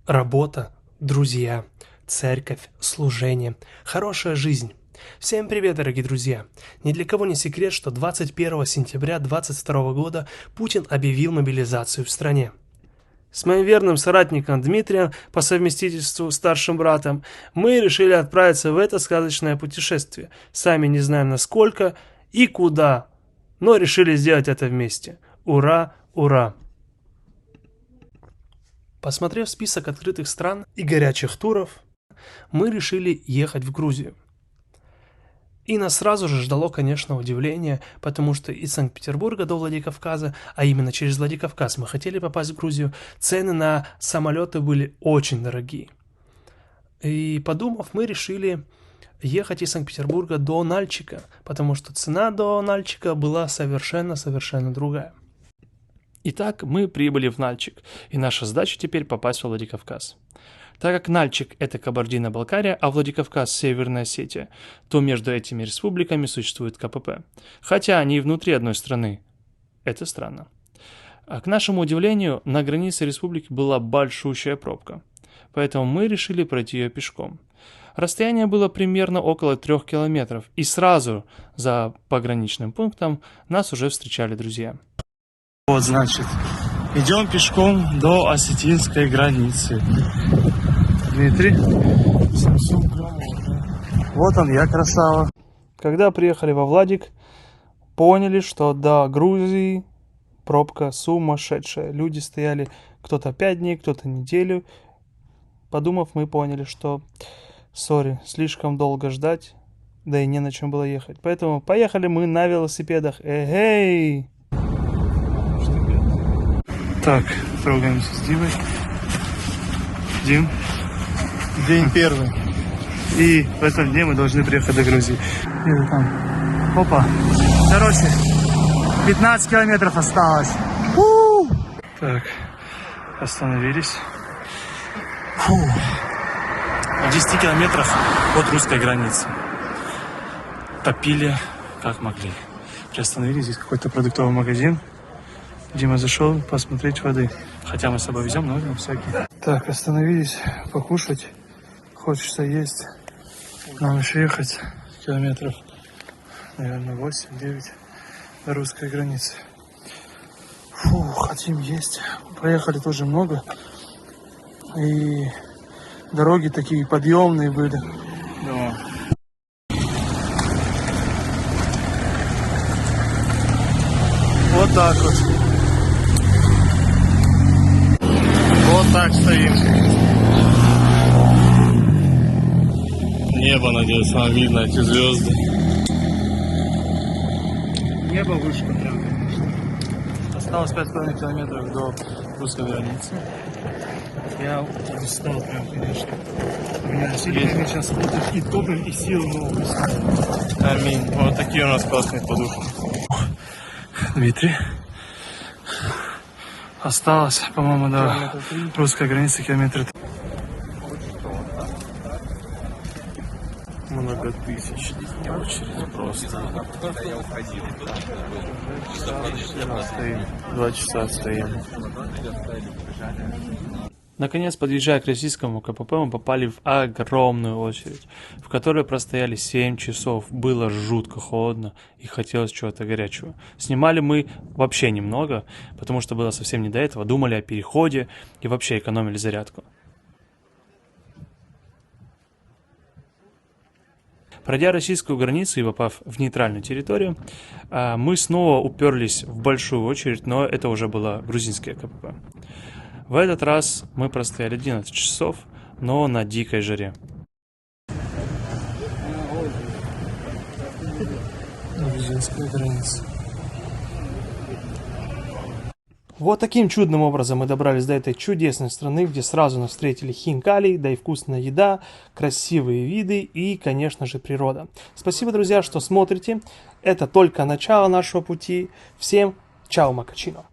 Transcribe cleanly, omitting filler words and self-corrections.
Работа, друзья, церковь, служение, хорошая жизнь. Всем привет, дорогие друзья! Ни для кого не секрет, что 21 сентября 2022 года Путин объявил мобилизацию в стране. С моим верным соратником Дмитрием, по совместительству старшим братом, мы решили отправиться в это сказочное путешествие. Сами не знаем насколько и куда, но решили сделать это вместе. Ура, ура! Посмотрев список открытых стран и горячих туров, мы решили ехать в Грузию. И нас сразу же ждало, конечно, удивление, потому что из Санкт-Петербурга до Владикавказа, а именно через Владикавказ мы хотели попасть в Грузию, цены на самолеты были очень дорогие. И подумав, мы решили ехать из Санкт-Петербурга до Нальчика, потому что цена до Нальчика была совершенно другая. Итак, мы прибыли в Нальчик, и наша задача теперь попасть в Владикавказ. Так как Нальчик – это Кабардино-Балкария, а Владикавказ – Северная Осетия, то между этими республиками существует КПП. Хотя они и внутри одной страны. Это странно. А к нашему удивлению, на границе республики была большущая пробка. Поэтому мы решили пройти ее пешком. Расстояние было примерно около 3 километров, и сразу за пограничным пунктом нас уже встречали друзья. Вот, значит, идем пешком до осетинской границы. Дмитрий, 700 граммов. Вот он, я красава. Когда приехали во Владик, поняли, что до Грузии пробка сумасшедшая. Люди стояли кто-то 5 дней, кто-то неделю. Подумав, мы поняли, что, слишком долго ждать, да и не на чем было ехать. Поэтому поехали мы на велосипедах. Эгей! Так, трогаемся с Димой. Дим, день первый. И в этом дне мы должны приехать до Грузии. Где-то там. Опа. Короче, 15 километров осталось. Так, остановились. В 10 километрах от русской границы. Топили как могли. Приостановились, здесь какой-то продуктовый магазин. Дима зашел посмотреть воды. Хотя мы с собой везем, но на всякий. Так, остановились покушать. Хочется есть. Нам еще ехать километров, наверное, 8-9 до русской границы. Хотим есть. Проехали тоже много. И дороги такие подъемные были. Да. Вот так вот. Вот так стоим. Небо, надеюсь, вам видно, эти звезды. Небо вышка прям, конечно. Осталось 5,5 километров до русской границы. Я устал прям, конечно. У меня сильно сейчас и топим, и сил много. Аминь. Вот такие у нас классные подушки. Дмитрий. Осталось, по-моему, до русской границы километра. Многотысячная очередь просто. 2 часа стоим. Наконец, подъезжая к российскому КПП, мы попали в огромную очередь, в которой простояли 7 часов. Было жутко холодно и хотелось чего-то горячего. Снимали мы вообще немного, потому что было совсем не до этого. Думали о переходе и вообще экономили зарядку. Пройдя российскую границу и попав в нейтральную территорию, мы снова уперлись в большую очередь, но это уже было грузинское КПП. В этот раз мы простояли 11 часов, но на дикой жаре. Грузинская граница. Вот таким чудным образом мы добрались до этой чудесной страны, где сразу нас встретили хинкали, да и вкусная еда, красивые виды и, конечно же, природа. Спасибо, друзья, что смотрите. Это только начало нашего пути. Всем чао, макачино.